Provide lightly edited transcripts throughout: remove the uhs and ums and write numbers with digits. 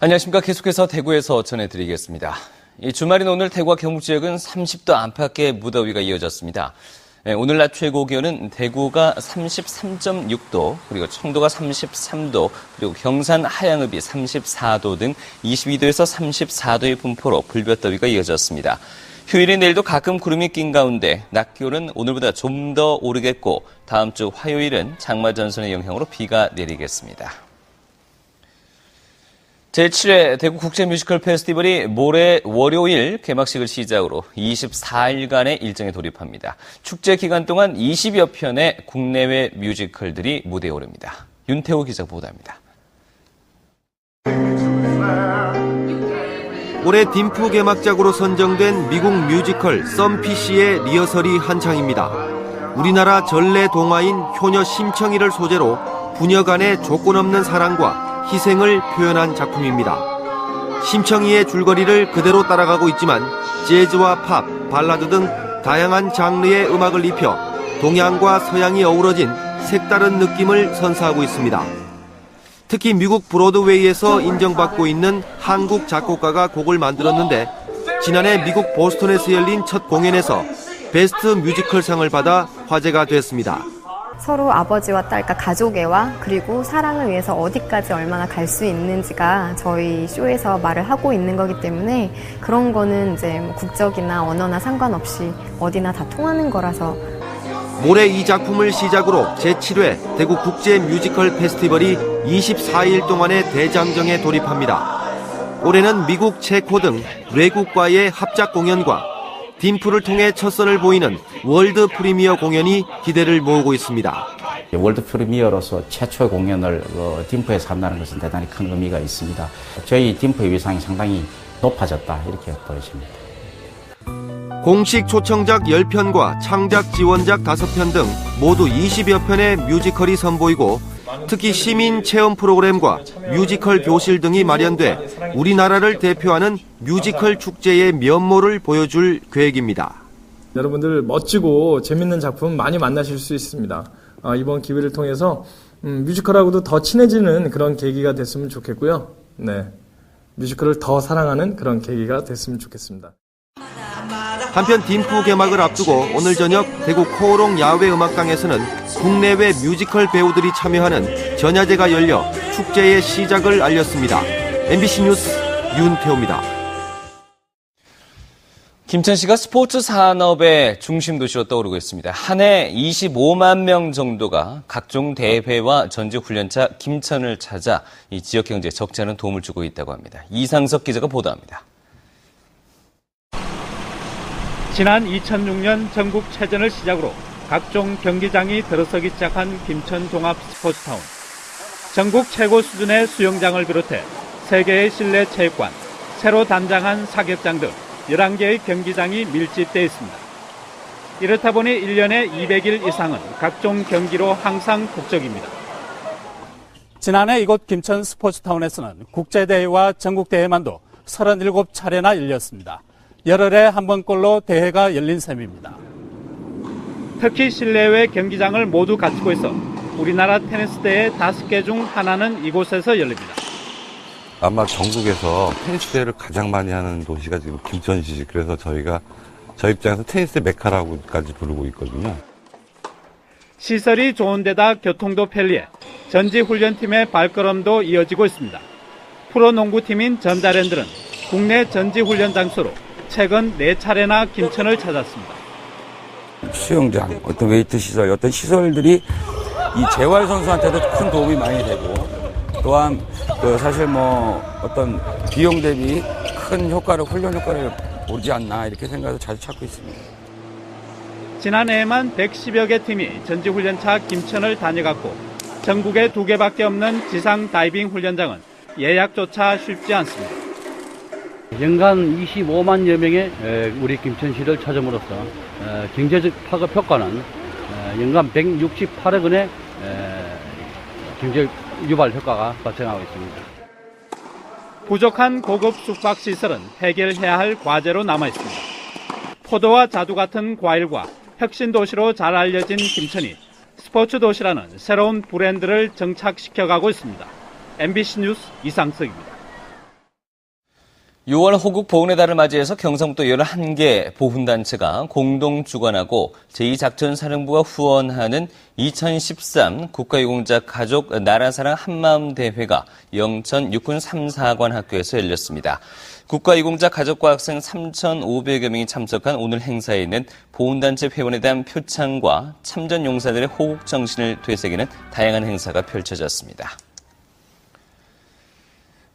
안녕하십니까. 계속해서 대구에서 전해드리겠습니다. 이 주말인 오늘 대구와 경북 지역은 30도 안팎의 무더위가 이어졌습니다. 오늘 낮 최고 기온은 대구가 33.6도, 그리고 청도가 33도, 그리고 경산 하양읍이 34도 등 22도에서 34도의 분포로 불볕더위가 이어졌습니다. 휴일인 내일도 가끔 구름이 낀 가운데 낮 기온은 오늘보다 좀 더 오르겠고 다음 주 화요일은 장마 전선의 영향으로 비가 내리겠습니다. 제7회 대구 국제 뮤지컬 페스티벌이 모레 월요일 개막식을 시작으로 24일간의 일정에 돌입합니다. 축제 기간 동안 20여 편의 국내외 뮤지컬들이 무대에 오릅니다. 윤태호 기자 보도합니다. 올해 딤프 개막작으로 선정된 미국 뮤지컬 썸피쉬의 리허설이 한창입니다. 우리나라 전래 동화인 효녀 심청이를 소재로 부녀 간의 조건 없는 사랑과 희생을 표현한 작품입니다. 심청이의 줄거리를 그대로 따라가고 있지만 재즈와 팝, 발라드 등 다양한 장르의 음악을 입혀 동양과 서양이 어우러진 색다른 느낌을 선사하고 있습니다. 특히 미국 브로드웨이에서 인정받고 있는 한국 작곡가가 곡을 만들었는데 지난해 미국 보스턴에서 열린 첫 공연에서 베스트 뮤지컬상을 받아 화제가 됐습니다. 서로 아버지와 딸, 그러니까 가족애와 그리고 사랑을 위해서 어디까지 얼마나 갈 수 있는지가 저희 쇼에서 말을 하고 있는 거기 때문에 그런 거는 이제 뭐 국적이나 언어나 상관없이 어디나 다 통하는 거라서. 모레 이 작품을 시작으로 제7회 대구 국제 뮤지컬 페스티벌이 24일 동안의 대장정에 돌입합니다. 올해는 미국, 체코 등 외국과의 합작 공연과 딤프를 통해 첫 선을 보이는 월드 프리미어 공연이 기대를 모으고 있습니다. 월드 프리미어로서 최초의 공연을 딤프에서 한다는 것은 대단히 큰 의미가 있습니다. 저희 딤프의 위상이 상당히 높아졌다 이렇게 보여집니다. 공식 초청작 10편과 창작 지원작 5편 등 모두 20여 편의 뮤지컬이 선보이고 특히 시민 체험 프로그램과 뮤지컬 교실 등이 마련돼 우리나라를 대표하는 뮤지컬 축제의 면모를 보여줄 계획입니다. 여러분들 멋지고 재밌는 작품 많이 만나실 수 있습니다. 이번 기회를 통해서 뮤지컬하고도 더 친해지는 그런 계기가 됐으면 좋겠고요. 네, 뮤지컬을 더 사랑하는 그런 계기가 됐으면 좋겠습니다. 한편 딤프 개막을 앞두고 오늘 저녁 대구 코오롱 야외음악당에서는 국내외 뮤지컬 배우들이 참여하는 전야제가 열려 축제의 시작을 알렸습니다. MBC 뉴스 윤태호입니다. 김천시가 스포츠 산업의 중심 도시로 떠오르고 있습니다. 한 해 25만 명 정도가 각종 대회와 전지훈련차 김천을 찾아 이 지역 경제에 적지 않은 도움을 주고 있다고 합니다. 이상석 기자가 보도합니다. 지난 2006년 전국체전을 시작으로 각종 경기장이 들어서기 시작한 김천 종합 스포츠타운. 전국 최고 수준의 수영장을 비롯해 3개의 실내 체육관, 새로 단장한 사격장 등 11개의 경기장이 밀집되어 있습니다. 이렇다 보니 1년에 200일 이상은 각종 경기로 항상 북적입니다. 지난해 이곳 김천 스포츠타운에서는 국제대회와 전국대회만도 37차례나 열렸습니다. 열흘에 한 번꼴로 대회가 열린 셈입니다. 특히 실내외 경기장을 모두 갖추고 있어 우리나라 테니스 대회 5개 중 하나는 이곳에서 열립니다. 아마 전국에서 테니스 대회를 가장 많이 하는 도시가 지금 김천시지. 그래서 저희가 저희 입장에서 테니스 메카라고까지 부르고 있거든요. 시설이 좋은 데다 교통도 편리해 전지훈련팀의 발걸음도 이어지고 있습니다. 프로농구팀인 전자랜드는 국내 전지훈련 장소로 최근 4차례나 김천을 찾았습니다. 수영장, 어떤 웨이트 시설, 어떤 시설들이 이 재활 선수한테도 큰 도움이 많이 되고 또한 사실 어떤 비용 대비 큰 효과를, 훈련 효과를 오지 않나 이렇게 생각해서 자주 찾고 있습니다. 지난해에만 110여 개 팀이 전지훈련차 김천을 다녀갔고 전국에 2개밖에 없는 지상 다이빙 훈련장은 예약조차 쉽지 않습니다. 연간 25만여 명의 우리 김천시를 찾음으로써 경제적 파급 효과는 연간 168억 원의 경제 유발 효과가 발생하고 있습니다. 부족한 고급 숙박시설은 해결해야 할 과제로 남아있습니다. 포도와 자두 같은 과일과 혁신도시로 잘 알려진 김천이 스포츠 도시라는 새로운 브랜드를 정착시켜가고 있습니다. MBC 뉴스 이상석입니다. 6월 호국 보훈의 달을 맞이해서 경상북도 11개 보훈단체가 공동 주관하고 제2작전사령부가 후원하는 2013 국가유공자 가족 나라사랑 한마음 대회가 영천 육군 3사관 학교에서 열렸습니다. 국가유공자 가족과 학생 3,500여 명이 참석한 오늘 행사에는 보훈단체 회원에 대한 표창과 참전 용사들의 호국 정신을 되새기는 다양한 행사가 펼쳐졌습니다.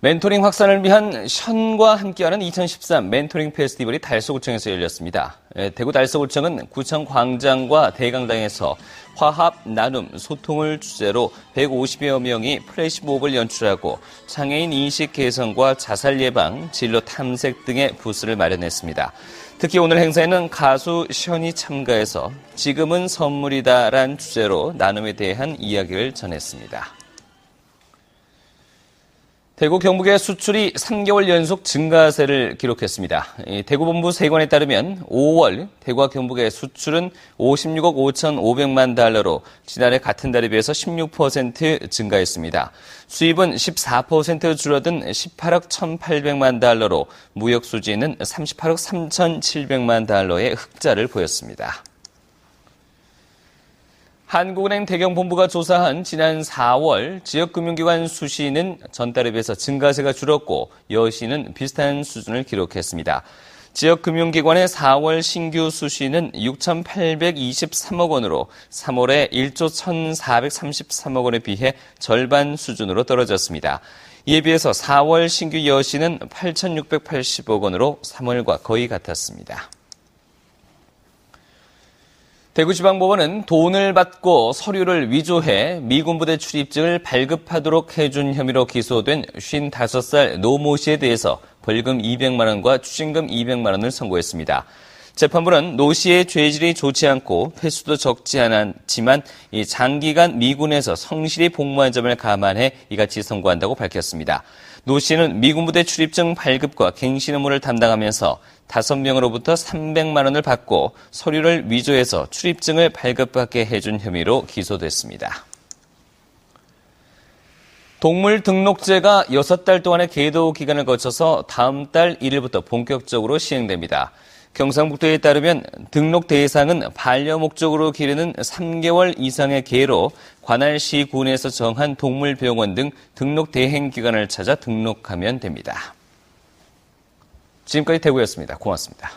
멘토링 확산을 위한 션과 함께하는 2013 멘토링 페스티벌이 달서구청에서 열렸습니다. 대구 달서구청은 구청 광장과 대강당에서 화합, 나눔, 소통을 주제로 150여 명이 플래시몹을 연출하고 장애인 인식 개선과 자살 예방, 진로 탐색 등의 부스를 마련했습니다. 특히 오늘 행사에는 가수 션이 참가해서 지금은 선물이다란 주제로 나눔에 대한 이야기를 전했습니다. 대구 경북의 수출이 3개월 연속 증가세를 기록했습니다. 대구본부 세관에 따르면 5월 대구와 경북의 수출은 56억 5,500만 달러로 지난해 같은 달에 비해서 16% 증가했습니다. 수입은 14% 줄어든 18억 1,800만 달러로 무역 수지는 38억 3,700만 달러의 흑자를 보였습니다. 한국은행 대경본부가 조사한 지난 4월 지역금융기관 수시는 전달에 비해서 증가세가 줄었고 여시는 비슷한 수준을 기록했습니다. 지역금융기관의 4월 신규 수시는 6,823억 원으로 3월에 1조 1,433억 원에 비해 절반 수준으로 떨어졌습니다. 이에 비해서 4월 신규 여시는 8,680억 원으로 3월과 거의 같았습니다. 대구지방법원은 돈을 받고 서류를 위조해 미군 부대 출입증을 발급하도록 해준 혐의로 기소된 55살 노 모 씨에 대해서 벌금 200만 원과 추징금 200만 원을 선고했습니다. 재판부는 노 씨의 죄질이 좋지 않고 횟수도 적지 않았지만 장기간 미군에서 성실히 복무한 점을 감안해 이같이 선고한다고 밝혔습니다. 노 씨는 미군 부대 출입증 발급과 갱신 업무를 담당하면서 5명으로부터 300만 원을 받고 서류를 위조해서 출입증을 발급받게 해준 혐의로 기소됐습니다. 동물 등록제가 6달 동안의 계도 기간을 거쳐서 다음 달 1일부터 본격적으로 시행됩니다. 경상북도에 따르면 등록 대상은 반려 목적으로 기르는 3개월 이상의 개로 관할시 군에서 정한 동물병원 등 등록 대행 기관을 찾아 등록하면 됩니다. 지금까지 대구였습니다. 고맙습니다.